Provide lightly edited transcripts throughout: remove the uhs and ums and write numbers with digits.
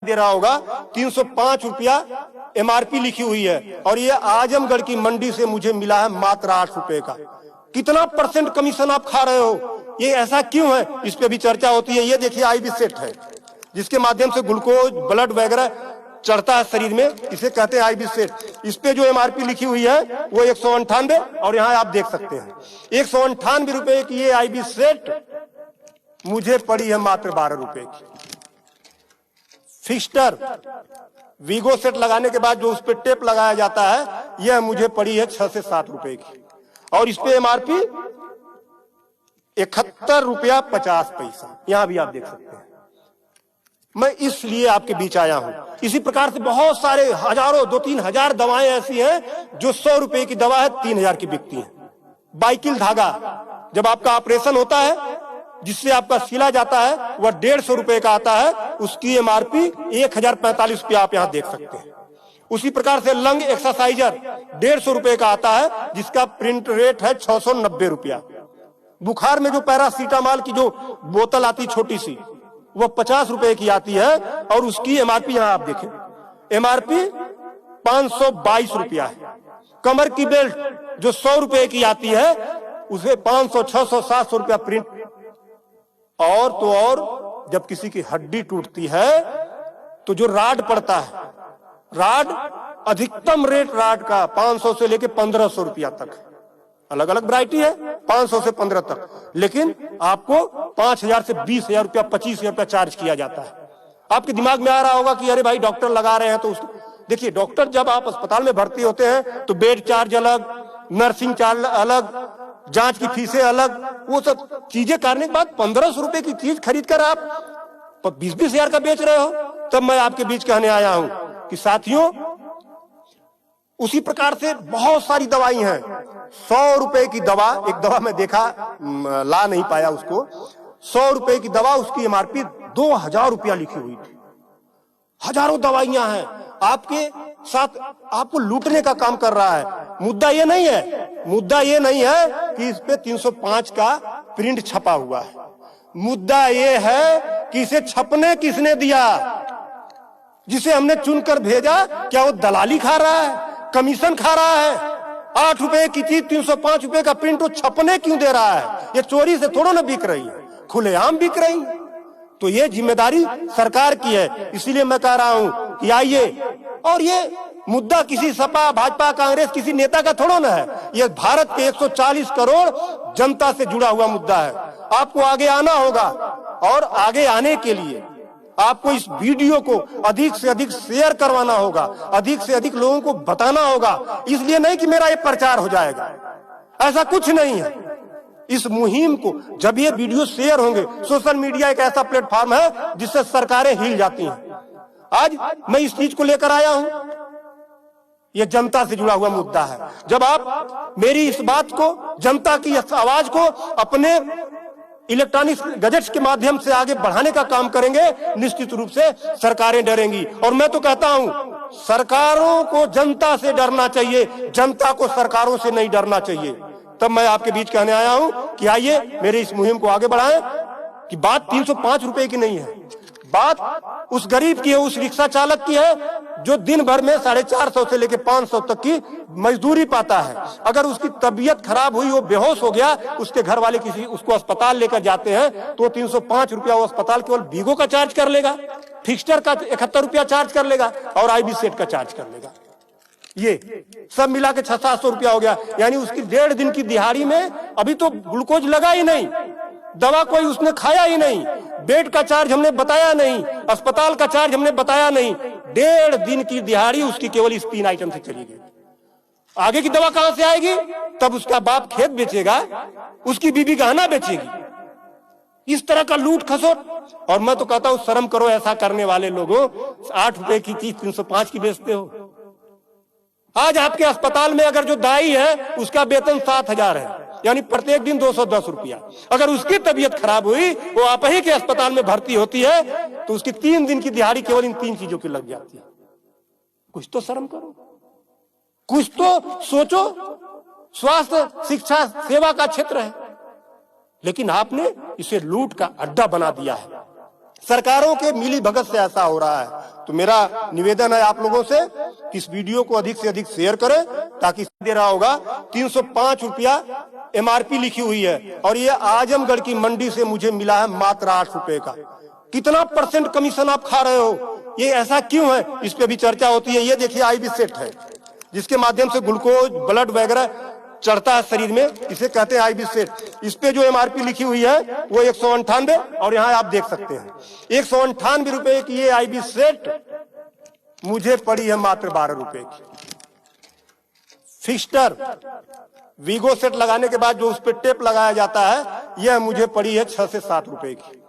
दे रहा होगा 305 रुपया एमआरपी लिखी हुई है और ये आजमगढ़ की मंडी से मुझे मिला है मात्र 8 रुपए का। कितना % कमीशन आप खा रहे हो? ये ऐसा क्यों है? इस पे भी चर्चा होती है। ये देखिए आईबी सेट है जिसके माध्यम से ग्लूकोज ब्लड वगैरह चढ़ता है शरीर में, इसे कहते हैं आईबी सेट। इस पे जो एमआरपी लिखी हुई है वो 198 और यहाँ आप देख सकते हैं 198 रुपए की ये आईबी सेट मुझे पड़ी है मात्र 12 रुपए की। फिक्स्टर वीगो सेट लगाने के बाद जो उस पर टेप लगाया जाता है यह मुझे पड़ी है 6 से 7 रुपए की और इस पे एमआरपी 71 रुपया 50 पैसा। यहां भी आप देख सकते हैं। मैं इसलिए आपके बीच आया हूं। इसी प्रकार से बहुत सारे हजारों 2-3 हजार दवाएं ऐसी हैं जो 100 रुपए की दवा है 3000 की बिकती है। बाइकिल धागा जब आपका ऑपरेशन होता है जिससे आपका सिला जाता है वह 150 रुपए का आता है, उसकी एमआरपी 1045 रुपया आप यहां देख सकते हैं। उसी प्रकार से लंग एक्सरसाइजर 150 रुपए का आता है जिसका प्रिंट रेट है 690 रुपया। बुखार में जो पैरासीटामॉल की जो बोतल आती छोटी सी वह 50 रुपए की आती है और उसकी एमआरपी यहां आप देखें एमआरपी 522 रुपया है। कमर की बेल्ट जो 100 रुपए की आती है उसे 500, 600, 700 रुपया प्रिंट। और तो और जब किसी की हड्डी टूटती है तो जो राड पड़ता है, राड अधिकतम रेट राड का 500 से लेके 1500 रुपया तक, अलग अलग वैरायटी है 500 से 15 तक, लेकिन आपको 5000 से 20,000 रुपया 25,000 रुपया चार्ज किया जाता है। आपके दिमाग में आ रहा होगा कि अरे भाई डॉक्टर लगा रहे हैं तो देखिए डॉक्टर जब आप अस्पताल में भर्ती होते हैं तो बेड चार्ज अलग, नर्सिंग चार्ज अलग, जांच की फीसें अलग, वो सब चीजें करने के बाद 1500 रुपए की चीज खरीद कर आप 20-20 हजार का बेच रहे हो। तब मैं आपके बीच कहने आया हूं कि साथियों उसी प्रकार से बहुत सारी दवाई हैं। 100 रुपए की दवा, एक दवा मैं देखा ला नहीं पाया उसको, 100 रुपए की दवा उसकी एमआरपी 2000 रुपया लिखी हुई थी। हजारों दवाइयां हैं आपके साथ, आपको लूटने का काम कर रहा है। मुद्दा ये नहीं है कि इस पे 305 का प्रिंट छपा हुआ है। मुद्दा ये है कि इसे छपने किसने दिया? जिसे हमने चुनकर भेजा क्या वो दलाली खा रहा है, कमीशन खा रहा है? 8 रुपए की चीज 305 रुपए का प्रिंट वो छपने क्यों दे रहा है? ये चोरी से थोड़ा ना बिक रही है, खुलेआम बिक रही है। तो ये जिम्मेदारी सरकार की है। इसीलिए मैं कह रहा हूं कि आइए, और ये मुद्दा किसी सपा, भाजपा, कांग्रेस किसी नेता का थोड़ा ना है, ये भारत के 140 करोड़ जनता से जुड़ा हुआ मुद्दा है। आपको आगे आना होगा और आगे आने के लिए आपको इस वीडियो को अधिक से अधिक शेयर करवाना होगा, अधिक से अधिक लोगों को बताना होगा। इसलिए नहीं कि मेरा ये प्रचार हो जाएगा, ऐसा कुछ नहीं है। इस मुहिम को जब ये वीडियो शेयर होंगे, सोशल मीडिया एक ऐसा प्लेटफॉर्म है जिससे सरकारें हिल जाती हैं। आज मैं इस चीज को लेकर आया हूं, यह जनता से जुड़ा हुआ मुद्दा है। जब आप मेरी इस बात को, जनता की इस आवाज को अपने इलेक्ट्रॉनिक गैजेट्स के माध्यम से आगे बढ़ाने का काम करेंगे, निश्चित रूप से सरकारें डरेंगी। और मैं तो कहता हूं सरकारों को जनता से डरना चाहिए, जनता को सरकारों से नहीं डरना चाहिए। तब मैं आपके बीच कहने आया हूं कि आइए मेरे इस मुहिम को आगे बढ़ाएं। कि बात 305 रुपए की नहीं है, बात उस गरीब की है, उस रिक्शा चालक की है जो दिन भर में 450 से लेकर 500 तक की मजदूरी पाता है। अगर उसकी तबीयत खराब हुई, वो बेहोश हो गया, उसके घर वाले किसी उसको अस्पताल लेकर जाते हैं तो 305 रुपया वो अस्पताल केवल वीगो का चार्ज कर लेगा, फिक्स्टर का 71 रुपया चार्ज कर लेगा और आईबी सेट का चार्ज कर लेगा। ये सब मिला के 600-700 रुपया हो गया। यानी उसकी 1.5 दिन की दिहाड़ी में अभी तो ग्लूकोज लगा ही नहीं, दवा कोई उसने खाया ही नहीं, बेड का चार्ज हमने बताया नहीं, अस्पताल का चार्ज हमने बताया नहीं। 1.5 दिन की दिहाड़ी उसकी केवल इस 3 आइटम से चली गई। आगे की दवा कहां से आएगी? तब उसका बाप खेत बेचेगा, उसकी बीबी गहना बेचेगी। इस तरह का लूट खसोट। और मैं तो कहता हूं शर्म करो ऐसा करने वाले लोगों। 8 रुपए की चीज 305 की बेचते हो। आज आपके अस्पताल में अगर जो दाई है उसका वेतन 7,000 है, यानी प्रत्येक दिन 210 रुपया। अगर उसकी तबीयत खराब हुई, वो आप ही के अस्पताल में भर्ती होती है तो उसकी 3 दिन की दिहाड़ी केवल इन 3 चीजों की लग जाती है। कुछ तो शर्म करो, कुछ तो सोचो। स्वास्थ्य, शिक्षा, सेवा का क्षेत्र है, लेकिन आपने इसे लूट का अड्डा बना दिया है। सरकारों के मिली भगत से ऐसा हो रहा है। तो मेरा निवेदन है आप लोगों से कि इस वीडियो को अधिक से अधिक शेयर करें, ताकि दे रहा होगा 305 रुपया एमआरपी लिखी हुई है और ये आजमगढ़ की मंडी से मुझे मिला है मात्र 8 रुपए का। कितना % कमीशन आप खा रहे हो? ये ऐसा क्यों है? इस पे भी चर्चा होती है। ये देखिए आईबी सेट है, जिसके माध्यम से ग्लूकोज ब्लड वगैरह चढ़ता है शरीर में, इसे कहते हैं आईबी सेट। इस पे जो एमआरपी लिखी हुई है वो 198 और यहाँ आप देख सकते हैं 198 रुपए की ये आईबी सेट मुझे पड़ी है मात्र 12 रुपए की। फिक्स्टर वीगो सेट लगाने के बाद जो उस पे टेप लगाया जाता है, यह मुझे पड़ी है 6 से 7 रुपए की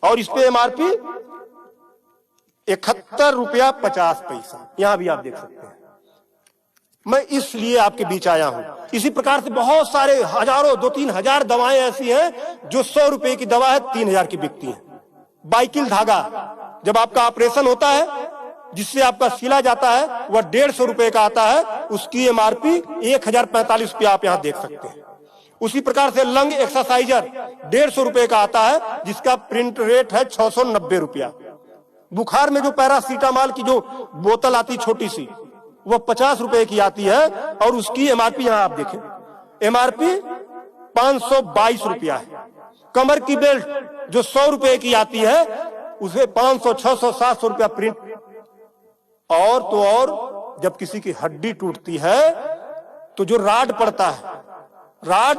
और इस पे एमआरपी 71 रुपया 50 पैसा। यहां भी आप देख सकते हैं। मैं इसलिए आपके बीच आया हूं। इसी प्रकार से बहुत सारे हजारों 2-3 हजार दवाएं ऐसी हैं जो 100 रुपए की दवा है 3000 की बिकती है। बाइकिल धागा जब आपका ऑपरेशन होता है, जिससे आपका सिला जाता है, वह 150 रुपए का आता है, उसकी एमआरपी 1045 रुपया आप यहां देख सकते हैं। उसी प्रकार से लंग एक्सरसाइजर 150 रुपए का आता है, जिसका प्रिंट रेट है 690 रुपया। बुखार में जो पैरासीटामॉल की जो बोतल आती छोटी सी, वो 50 रुपए की आती है और उसकी एमआरपी यहां आप देखें, एमआरपी 522 रुपया है। कमर की बेल्ट जो 100 रुपए की आती है, उसे 500, 600, 700 रुपया प्रिंट। और तो और जब किसी की हड्डी टूटती है तो जो राड पड़ता है, राड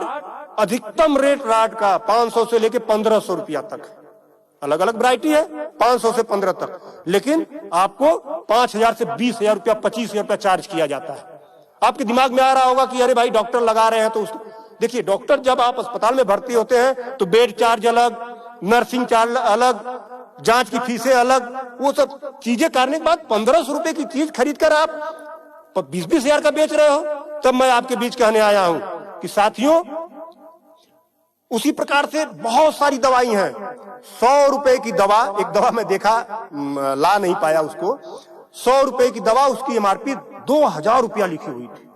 अधिकतम रेट राड का 500 से लेके 1500 रुपया तक, अलग अलग वैरायटी है, 500 से 15 तक, लेकिन आपको 5000 से 20,000 रुपया 25,000 रुपया चार्ज किया जाता है। आपके दिमाग में आ रहा होगा कि अरे भाई डॉक्टर लगा रहे हैं तो उसको देखिए, डॉक्टर जब आप अस्पताल में भर्ती होते हैं तो बेड चार्ज अलग, नर्सिंग चार्ज अलग, जांच की फीसें अलग, वो सब चीजें करने के बाद 1500 रुपए की चीज खरीद कर आप 20-20 हजार का बेच रहे हो। तब मैं आपके बीच कहने आया हूं कि साथियों, उसी प्रकार से बहुत सारी दवाई हैं। 100 रुपए की दवा, एक दवा मैं देखा, ला नहीं पाया उसको, 100 रुपए की दवा, उसकी एमआरपी 2000 रुपया लिखी हुई थी।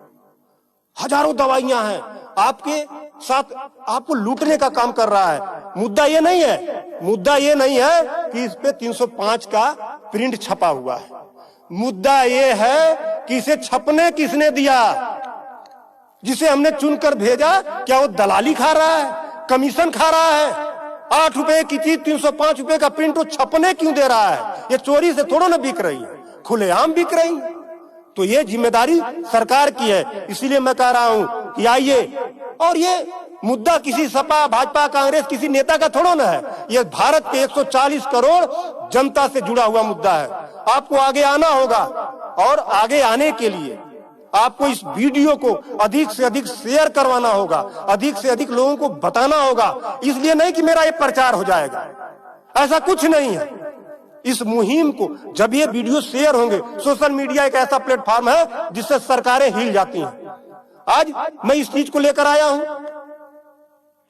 हजारों दवाइयां हैं, आपके साथ आपको लूटने का काम कर रहा है। मुद्दा ये नहीं है, मुद्दा ये नहीं है कि इस पे 305 का प्रिंट छपा हुआ है। मुद्दा ये है कि इसे छपने किसने दिया? जिसे हमने चुनकर भेजा, क्या वो दलाली खा रहा है, कमीशन खा रहा है? 8 रुपए की चीज 305 रुपए का प्रिंट वो छपने क्यों दे रहा है? ये चोरी से थोड़ा ना बिक रही है, खुलेआम बिक रही। तो ये जिम्मेदारी सरकार की है। इसीलिए मैं कह रहा हूं कि आइए, और ये मुद्दा किसी सपा, भाजपा, कांग्रेस, किसी नेता का थोड़ा ना है, ये भारत के 140 करोड़ जनता से जुड़ा हुआ मुद्दा है। आपको आगे आना होगा और आगे आने के लिए आपको इस वीडियो को अधिक से अधिक शेयर करवाना होगा, अधिक से अधिक लोगों को बताना होगा। इसलिए नहीं कि मेरा ये प्रचार हो जाएगा, ऐसा कुछ नहीं है। इस मुहिम को जब ये वीडियो शेयर होंगे, सोशल मीडिया एक ऐसा प्लेटफॉर्म है जिससे सरकारें हिल जाती हैं। आज मैं इस चीज को लेकर आया हूं,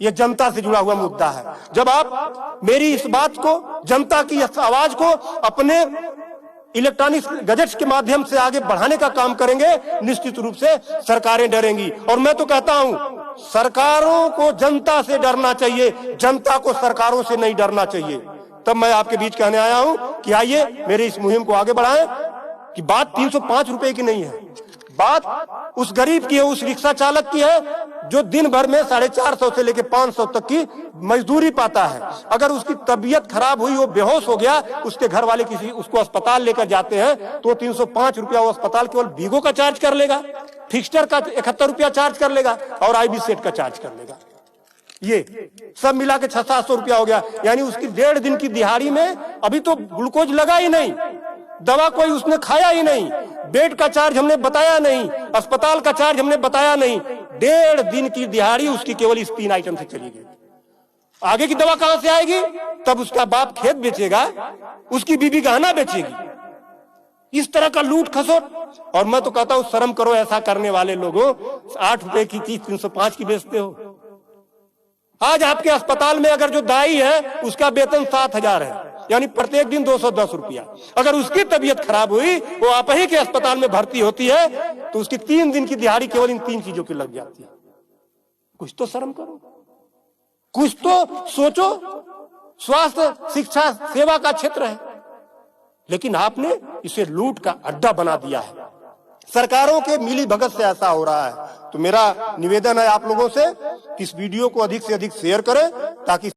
ये जनता से जुड़ा हुआ मुद्दा है। जब आप मेरी इस बात को, जनता की इस आवाज को अपने इलेक्ट्रॉनिक गैजेट्स के माध्यम से आगे बढ़ाने का काम करेंगे, निश्चित रूप से सरकारें डरेंगी। और मैं तो कहता हूं, सरकारों को जनता से डरना चाहिए, जनता को सरकारों से नहीं डरना चाहिए। तब मैं आपके बीच कहने आया हूं कि आइए मेरे इस मुहिम को आगे बढ़ाएं। कि बात 305 रुपए की नहीं है, बात उस गरीब की है, उस रिक्शा चालक की है जो दिन भर में 450 से लेकर 500 तक की मजदूरी पाता है। अगर उसकी तबीयत खराब हुई, वो बेहोश हो गया, उसके घर वाले किसी उसको अस्पताल लेकर जाते हैं तो 305 रुपया वो अस्पताल केवल वीगो का चार्ज कर लेगा, फिक्स्टर का 71 रुपया चार्ज कर लेगा और आईबी सेट का चार्ज कर लेगा। ये सब मिला के 600-700 रुपया हो गया। यानी उसकी 1.5 दिन की दिहाड़ी में अभी तो ग्लूकोज लगा ही नहीं, दवा कोई उसने खाया ही नहीं, बेड का चार्ज हमने बताया नहीं, अस्पताल का चार्ज हमने बताया नहीं। 1.5 दिन की दिहाड़ी उसकी केवल इस 3 आइटम से चली गई। आगे की दवा कहां से आएगी? तब उसका बाप खेत बेचेगा, उसकी बीबी गहना बेचेगी। इस तरह का लूट खसोट। और मैं तो कहता हूं, शर्म करो ऐसा करने वाले लोगों। 8 रुपए की चीज 305 की बेचते हो। आज आपके अस्पताल में अगर जो दाई है उसका वेतन 7,000 है, यानी प्रत्येक दिन 210 रुपया। अगर उसकी तबीयत खराब हुई, वो आप ही के अस्पताल में भर्ती होती है, तो उसकी 3 दिन की दिहाड़ी केवल इन 3 चीजों की लग जाती है। कुछ तो शर्म करो, कुछ तो सोचो। स्वास्थ्य, शिक्षा, सेवा का क्षेत्र है, लेकिन आपने इसे लूट का अड्डा बना दिया है। सरकारों के मिली भगत से ऐसा हो रहा है। तो मेरा निवेदन है आप लोगों से कि इस वीडियो को अधिक से अधिक शेयर करें ताकि